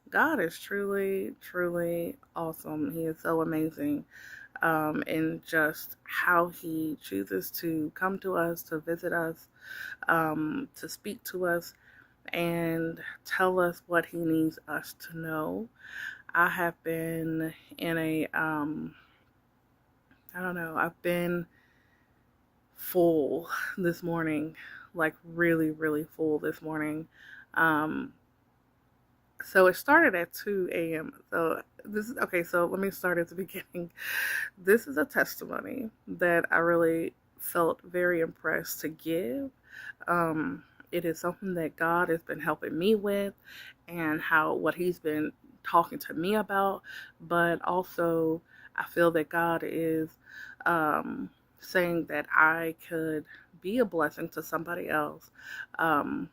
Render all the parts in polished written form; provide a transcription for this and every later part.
God is truly, truly awesome. He is so amazing. In just how he chooses to come to us, to visit us, to speak to us, and tell us what he needs us to know. I have been in I don't know, I've been full this morning, like really, really full this morning. Um, so it started at 2 a.m. So this is okay. So let me start at the beginning. This is a testimony that I really felt very impressed to give. It is something that God has been helping me with, and how what He's been talking to me about, but also I feel that God is um, saying that I could be a blessing to somebody else. Um,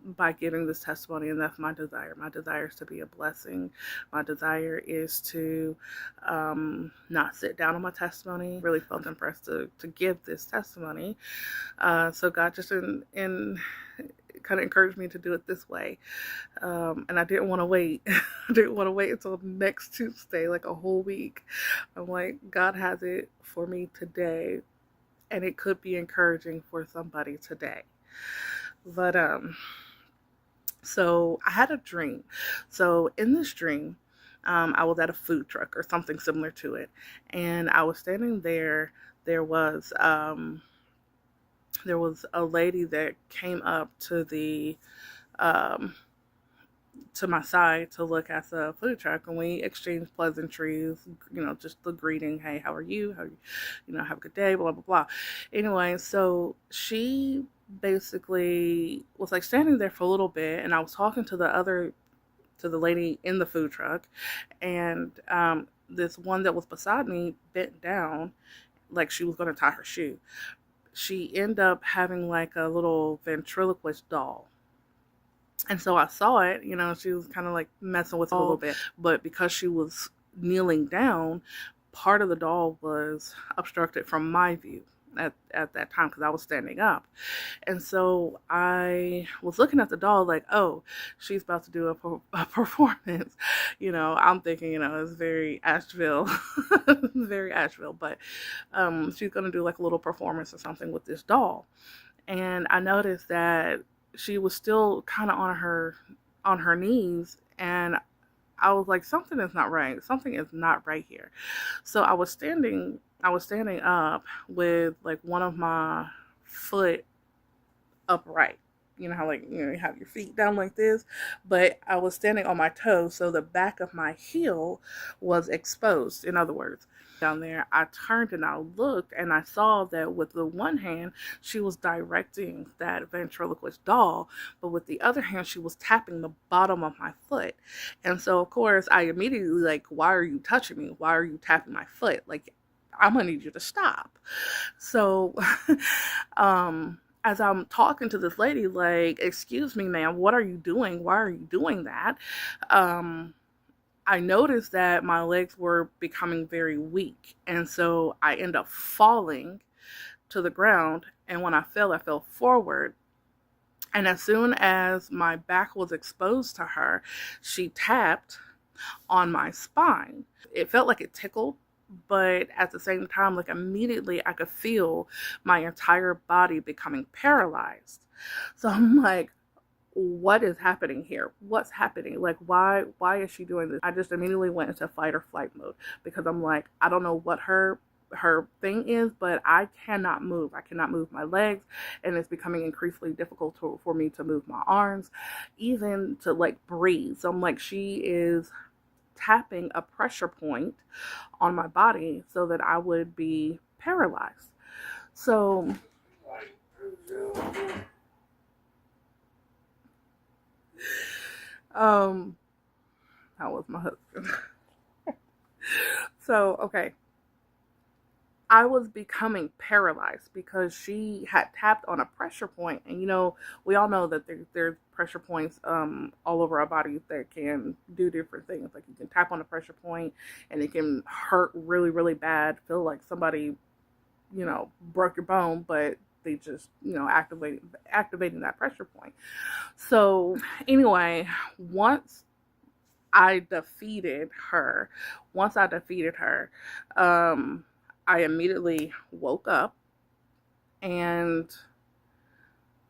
by giving this testimony, and that's my desire. My desire is to be a blessing. My desire is to not sit down on my testimony. Really felt impressed to give this testimony. So God just in kind of encouraged me to do it this way. And I didn't want to wait. I didn't want to wait until next Tuesday, like a whole week. I'm like, God has it for me today, and it could be encouraging for somebody today. But so I had a dream. So in this dream, I was at a food truck or something similar to it, and I was standing there. There was um, there was a lady that came up um, to my side to look at the food truck, and we exchanged pleasantries. Just the greeting, "Hey, how are you? Have a good day." Blah blah blah. Anyway, so she basically was like standing there for a little bit, and I was talking to the lady in the food truck, and this one that was beside me bent down like she was going to tie her shoe. She ended up having like a little ventriloquist doll. And so I saw it, she was kind of like messing with it a little bit, but because she was kneeling down, part of the doll was obstructed from my view at that time because I was standing up. And so I was looking at the doll like, oh, she's about to do a performance. I'm thinking, it's very Asheville, very Asheville, but she's going to do like a little performance or something with this doll. And I noticed that she was still kind of on her knees, and I was like, something is not right. Something is not right here. So I was standing up with like one of my foot upright. You know how like you have your feet down like this, but I was standing on my toes, so the back of my heel was exposed. In other words, down there, I turned and I looked, and I saw that with the one hand she was directing that ventriloquist doll, but with the other hand she was tapping the bottom of my foot. And so of course I immediately like, why are you touching me? Why are you tapping my foot? Like, I'm gonna need you to stop. So as I'm talking to this lady, like, excuse me, ma'am, what are you doing? Why are you doing that? Um, I noticed that my legs were becoming very weak. And so I end up falling to the ground. And when I fell forward. And as soon as my back was exposed to her, she tapped on my spine. It felt like it tickled, but at the same time, like immediately I could feel my entire body becoming paralyzed. So I'm like, what is happening here? What's happening? Like, why is she doing this? I just immediately went into fight or flight mode because I'm like, I don't know what her thing is, but I cannot move. I cannot move my legs, and it's becoming increasingly difficult for me to move my arms, even to like breathe. So I'm like, she is tapping a pressure point on my body so that I would be paralyzed. So, um, that was my husband. So, okay. I was becoming paralyzed because she had tapped on a pressure point, and we all know that there's pressure points all over our bodies that can do different things. Like you can tap on a pressure point, and it can hurt really, really bad. Feel like somebody broke your bone, but they just activating that pressure point. So anyway, once I defeated her. Once I defeated her, I immediately woke up, and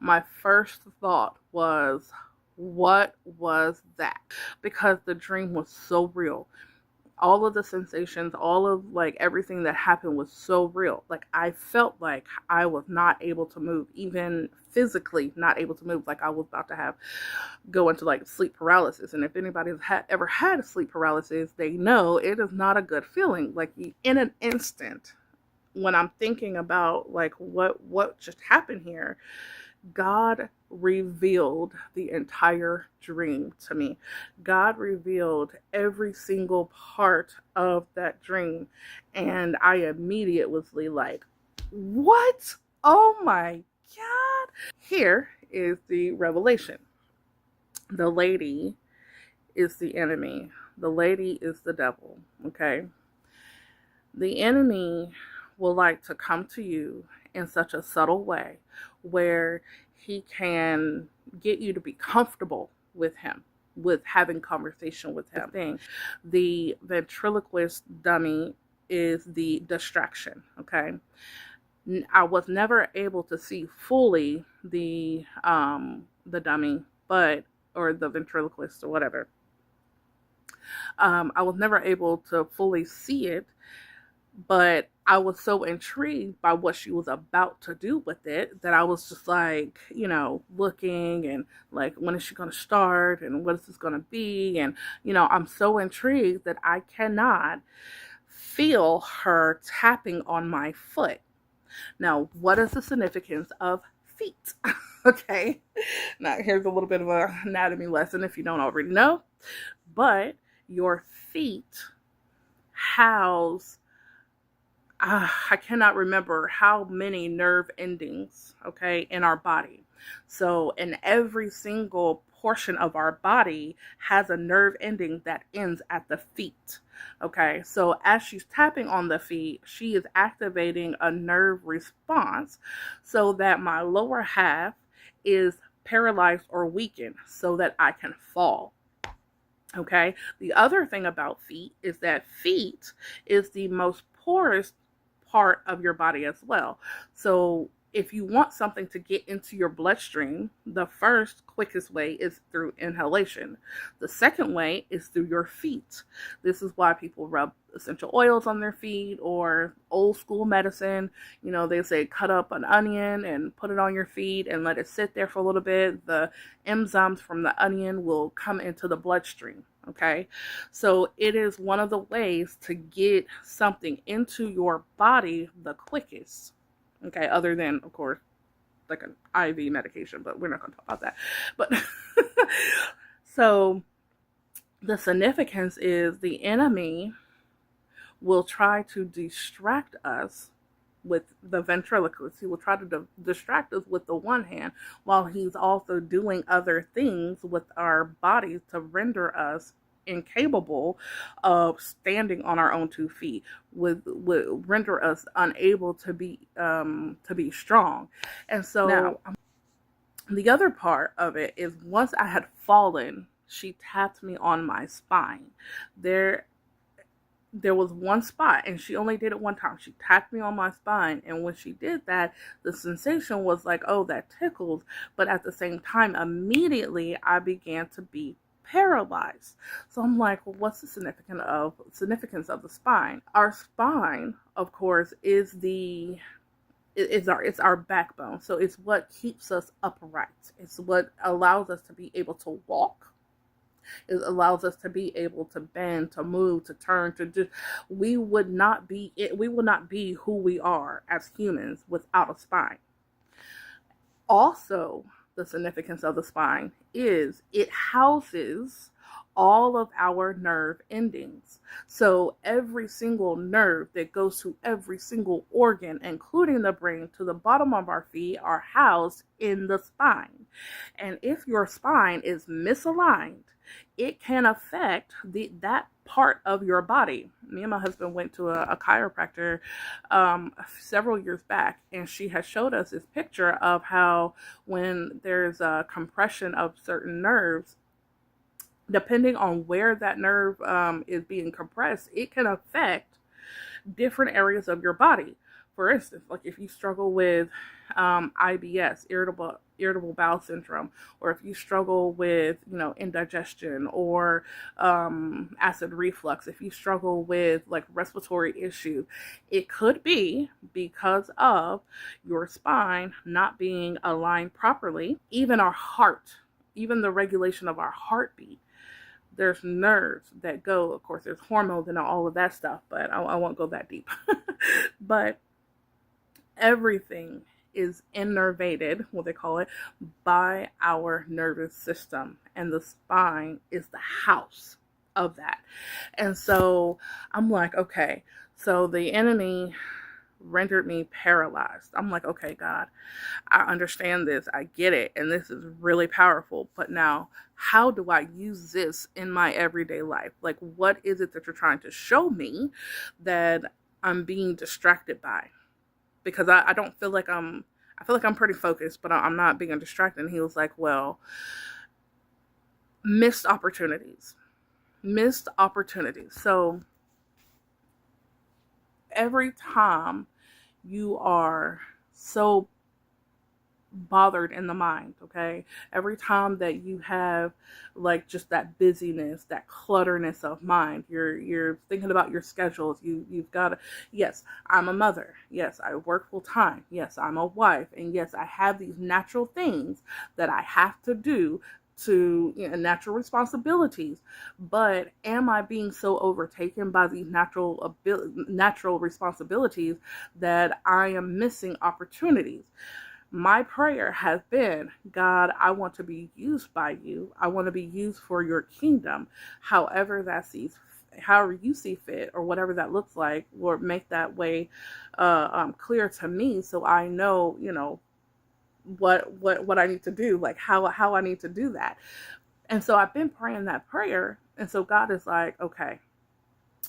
my first thought was, what was that? Because the dream was so real. All of the sensations, all of like everything that happened was so real. Like I felt like I was not able to move, even physically not able to move. Like I was about to go into like sleep paralysis. And if anybody's ever had sleep paralysis, they know it is not a good feeling. Like in an instant, when I'm thinking about like what just happened here, God revealed the entire dream to me. God revealed every single part of that dream. And I immediately was like, what? Oh my God. Here is the revelation. The lady is the enemy. The lady is the devil. Okay. The enemy will like to come to you in such a subtle way where he can get you to be comfortable with him, with having conversation with him. The ventriloquist dummy is the distraction. Okay. I was never able to see fully the dummy, or the ventriloquist or whatever. I was never able to fully see it, but I was so intrigued by what she was about to do with it that I was just like, looking and like, when is she going to start and what is this going to be? And, I'm so intrigued that I cannot feel her tapping on my foot. Now, what is the significance of feet? Okay. Now, here's a little bit of an anatomy lesson if you don't already know. But your feet house, I cannot remember how many nerve endings, okay, in our body. So, in every single portion of our body has a nerve ending that ends at the feet. Okay, so as she's tapping on the feet, she is activating a nerve response so that my lower half is paralyzed or weakened so that I can fall. Okay, the other thing about feet is that feet is the most porous part of your body as well. So if you want something to get into your bloodstream, the first quickest way is through inhalation. The second way is through your feet. This is why people rub essential oils on their feet, or old school medicine. They say cut up an onion and put it on your feet and let it sit there for a little bit. The enzymes from the onion will come into the bloodstream. Okay, so it is one of the ways to get something into your body the quickest. Okay, other than, of course, like an IV medication, but we're not going to talk about that. But so the significance is the enemy will try to distract us with the ventriloquist. He will try to distract us with the one hand while he's also doing other things with our bodies to render us incapable of standing on our own 2 feet, would render us unable to be strong. And so now, the other part of it is, once I had fallen, she tapped me on my spine. There was one spot, and she only did it one time. She tapped me on my spine, and when she did that, the sensation was like, oh, that tickles. But at the same time, immediately I began to be paralyzed. So I'm like, well, what's the significance of the spine? Our spine, of course, is our backbone. So it's what keeps us upright. It's what allows us to be able to walk. It allows us to be able to bend, to move, to turn, to just, we would not be who we are as humans without a spine. Also, the significance of the spine is it houses all of our nerve endings. So every single nerve that goes to every single organ, including the brain, to the bottom of our feet, are housed in the spine. And if your spine is misaligned, it can affect that part of your body. Me and my husband went to a chiropractor several years back, and she has showed us this picture of how when there's a compression of certain nerves, Depending on where that nerve is being compressed, it can affect different areas of your body. For instance, like if you struggle with IBS, irritable bowel syndrome, or if you struggle with, indigestion or acid reflux, if you struggle with like respiratory issues, it could be because of your spine not being aligned properly. Even our heart, even the regulation of our heartbeat, there's nerves that go, of course, there's hormones and all of that stuff, but I won't go that deep. But everything is innervated, what they call it, by our nervous system. And the spine is the house of that. And so I'm like, okay, so the enemy rendered me paralyzed. I'm like, okay, God, I understand this. I get it. And this is really powerful. But now, how do I use this in my everyday life? Like, what is it that you're trying to show me that I'm being distracted by? Because I don't feel like I feel like I'm pretty focused, but I'm not being distracted. And he was like, well, missed opportunities. Missed opportunities. So every time you are so bothered in the mind, okay, every time that you have like just that busyness, that clutterness of mind, you're thinking about your schedules, you've got to, yes, I'm a mother, yes, I work full time, yes, I'm a wife, and yes, I have these natural things that I have to do, to natural responsibilities. But am I being so overtaken by these natural responsibilities that I am missing opportunities? My prayer has been, God, I want to be used by you. I want to be used for your kingdom. However you see fit, or whatever that looks like, or make that way clear to me, so I know, what I need to do, like how I need to do that. And so I've been praying that prayer. And so God is like, okay,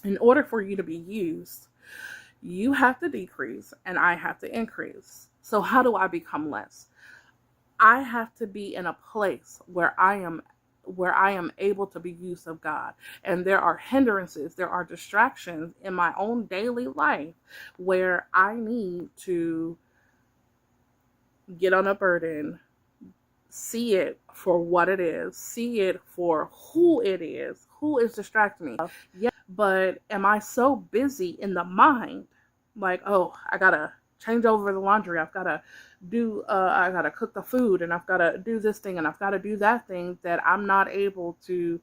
in order for you to be used, you have to decrease and I have to increase. So how do I become less? I have to be in a place where I am able to be used of God. And there are hindrances, there are distractions in my own daily life where I need to get on a burden, see it for what it is, see it for who is distracting me. Yeah, but am I so busy in the mind, like, oh, I gotta change over the laundry, I've gotta I gotta cook the food, and I've gotta do this thing, and I've gotta do that thing, that I'm not able to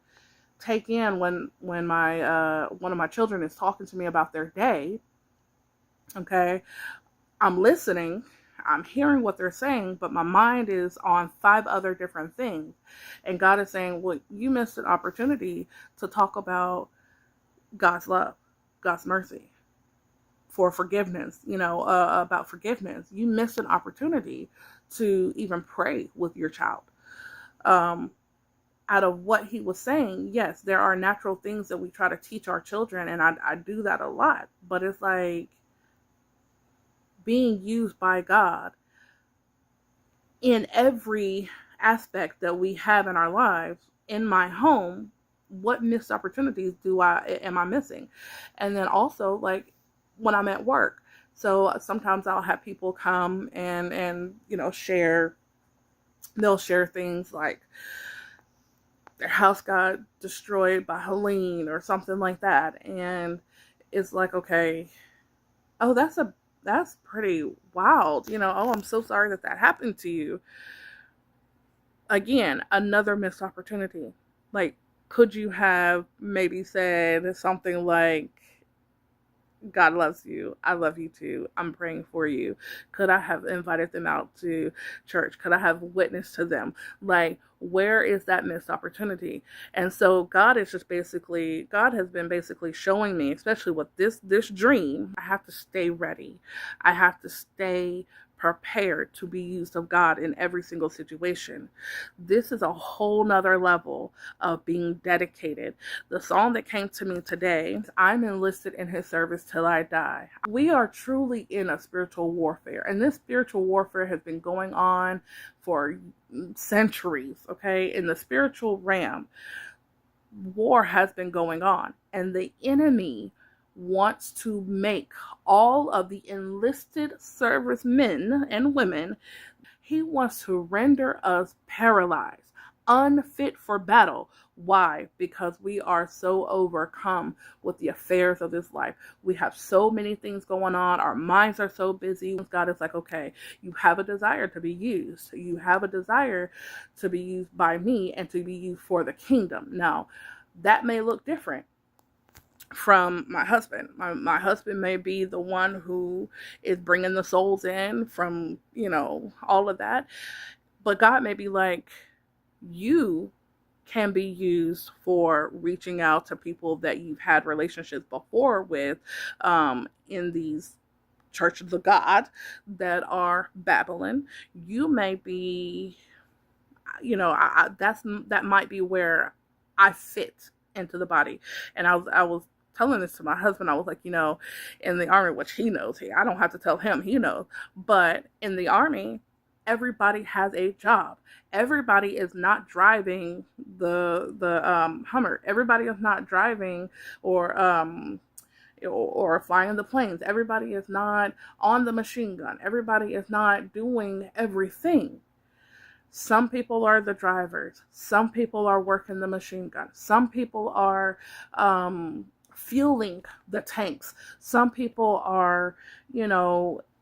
take in when my one of my children is talking to me about their day. Okay, I'm listening, I'm hearing what they're saying, but my mind is on 5 other different things. And God is saying, well, you missed an opportunity to talk about God's love, God's mercy, for forgiveness, about forgiveness. You missed an opportunity to even pray with your child. Out of what he was saying, yes, there are natural things that we try to teach our children, and I do that a lot, but it's like, being used by God in every aspect that we have in our lives, in my home, what missed opportunities am I missing? And then also, like, when I'm at work. So sometimes I'll have people come and share, they'll share things like their house got destroyed by Helene or something like that. And it's like, okay, oh, that's pretty wild. Oh, I'm so sorry that happened to you. Again, another missed opportunity. Like, could you have maybe said something like, God loves you. I love you too. I'm praying for you. Could I have invited them out to church? Could I have witnessed to them? Like, where is that missed opportunity? And so God has been basically showing me, especially with this dream, I have to stay ready. I have to stay prepared to be used of God in every single situation. This is a whole nother level of being dedicated. The song that came to me today, I'm enlisted in his service till I die. We are truly in a spiritual warfare, and this spiritual warfare has been going on for centuries, okay? In the spiritual realm, war has been going on, and the enemy wants to make all of the enlisted servicemen and women, he wants to render us paralyzed, unfit for battle. Why? Because we are so overcome with the affairs of this life. We have so many things going on. Our minds are so busy. God is like, okay, you have a desire to be used. You have a desire to be used by me and to be used for the kingdom. Now, that may look different from my husband. My husband may be the one who is bringing the souls in from, all of that. But God may be like, you can be used for reaching out to people that you've had relationships before with, in these churches of God that are Babylon. You may be, that might be where I fit into the body. And I was telling this to my husband. I was like, in the army, which he knows, I don't have to tell him, he knows, but in the army, everybody has a job. Everybody is not driving the Hummer. Everybody is not driving or flying the planes. Everybody is not on the machine gun. Everybody is not doing everything. Some people are the drivers. Some people are working the machine gun. Some people are fueling the tanks. Some people are,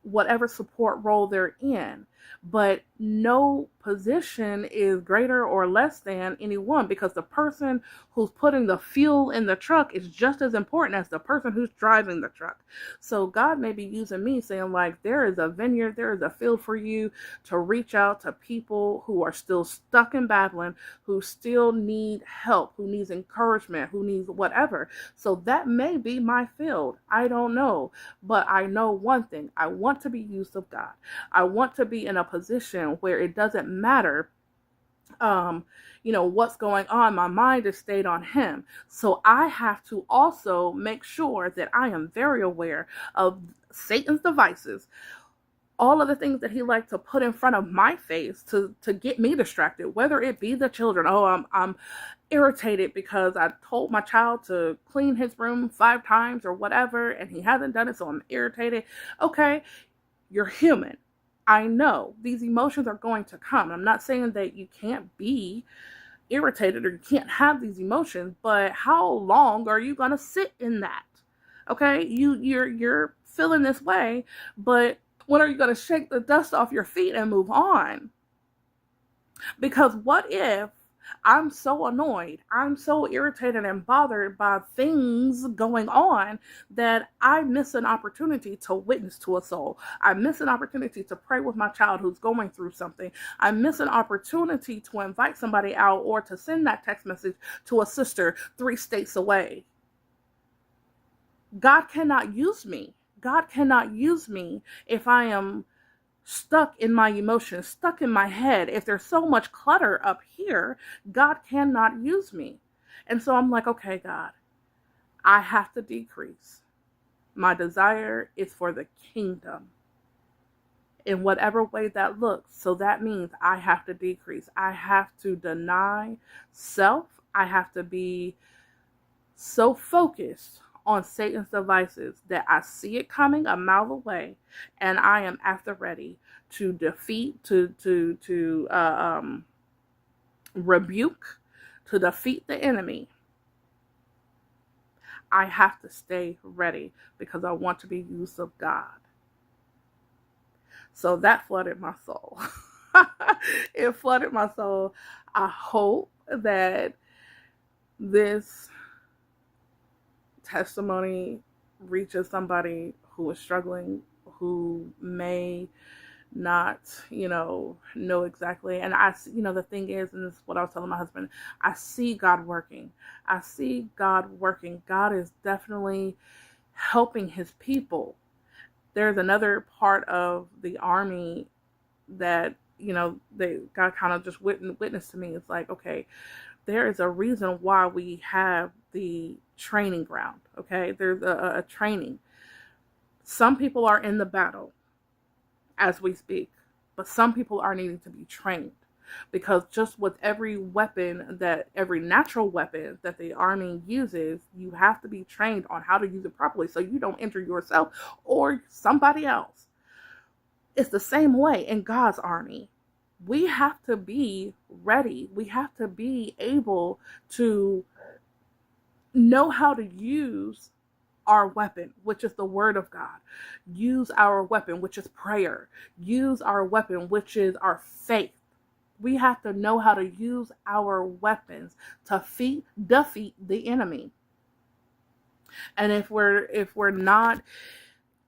whatever support role they're in. But no position is greater or less than anyone, because the person who's putting the fuel in the truck is just as important as the person who's driving the truck. So God may be using me, saying like, there is a vineyard, there is a field for you to reach out to people who are still stuck in Babylon, who still need help, who needs encouragement, who needs whatever. So that may be my field. I don't know. But I know one thing. I want to be used of God. I want to be in a position where it doesn't matter what's going on. My mind is stayed on him. So I have to also make sure that I am very aware of Satan's devices, all of the things that he likes to put in front of my face to get me distracted, whether it be the children. Oh, I'm irritated because I told my child to clean his room 5 times or whatever, and he hasn't done it, so I'm irritated. Okay, you're human. I know these emotions are going to come. I'm not saying that you can't be irritated or you can't have these emotions, but how long are you going to sit in that? Okay, you're feeling this way, but when are you going to shake the dust off your feet and move on? Because what if I'm so annoyed, I'm so irritated and bothered by things going on that I miss an opportunity to witness to a soul. I miss an opportunity to pray with my child who's going through something. I miss an opportunity to invite somebody out or to send that text message to a sister 3 states away. God cannot use me. God cannot use me if I am stuck in my emotions, stuck in my head. If there's so much clutter up here, God cannot use me. And so I'm like, okay, God, I have to decrease. My desire is for the kingdom in whatever way that looks. So that means I have to decrease. I have to deny self. I have to be so focused on Satan's devices that I see it coming a mile away, and I am at the ready to defeat, to rebuke, to defeat the enemy. I have to stay ready because I want to be used of God. So that flooded my soul. It flooded my soul. I hope that this testimony reaches somebody who is struggling, who may not, know exactly. And the thing is, and this is what I was telling my husband, I see God working. I see God working. God is definitely helping his people. There's another part of the army that, God kind of just witnessed to me. It's like, okay, there is a reason why we have the training ground. Okay, there's a training. Some people are in the battle as we speak, but some people are needing to be trained. because just with every natural weapon that the Army uses, you have to be trained on how to use it properly so you don't injure yourself or somebody else. It's the same way in God's army. We have to be ready. We have to be able to know how to use our weapon, which is the word of God. Use our weapon, which is prayer. Use our weapon, which is our faith. We have to know how to use our weapons to defeat the enemy. And if we're not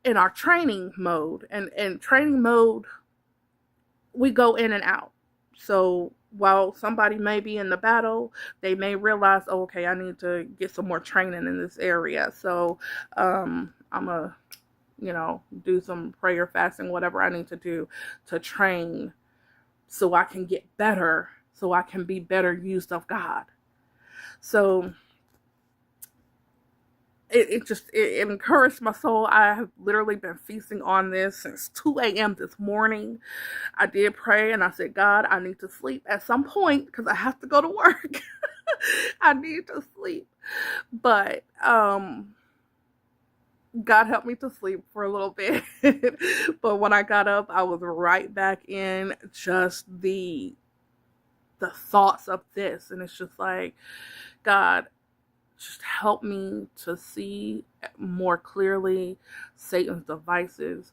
in our training mode, and training mode, we go in and out. So while somebody may be in the battle, they may realize, oh, okay, I need to get some more training in this area. So I'm going to do some prayer, fasting, whatever I need to do to train so I can get better, so I can be better used of God. So it encouraged my soul. I have literally been feasting on this since 2 a.m. this morning. I did pray and I said, God, I need to sleep at some point because I have to go to work. I need to sleep. But God helped me to sleep for a little bit. But when I got up, I was right back in just the thoughts of this. And it's just like, God, just help me to see more clearly Satan's devices,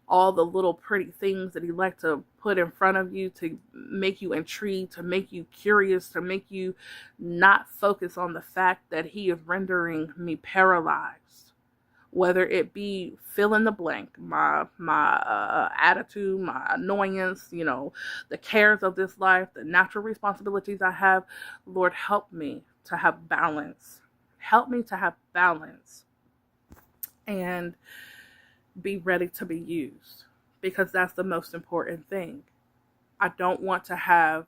all the little pretty things that he likes to put in front of you to make you intrigued, to make you curious, to make you not focus on the fact that he is rendering me paralyzed. Whether it be fill in the blank, my attitude, my annoyance, the cares of this life, the natural responsibilities I have. Lord, help me to have balance. Help me to have balance and be ready to be used, because that's the most important thing. I don't want to have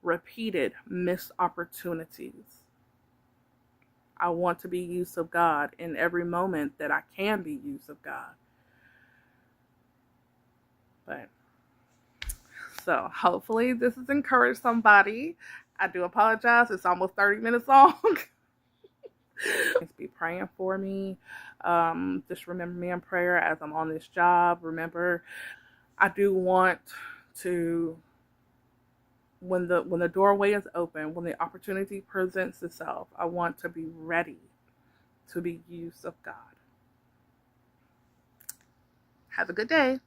repeated missed opportunities. I want to be used of God in every moment that I can be used of God. But so hopefully this has encouraged somebody. I do apologize. It's almost 30 minutes long. Be praying for me. Just remember me in prayer as I'm on this job. Remember, I do want to, when the doorway is open, when the opportunity presents itself, I want to be ready to be used of God. Have a good day.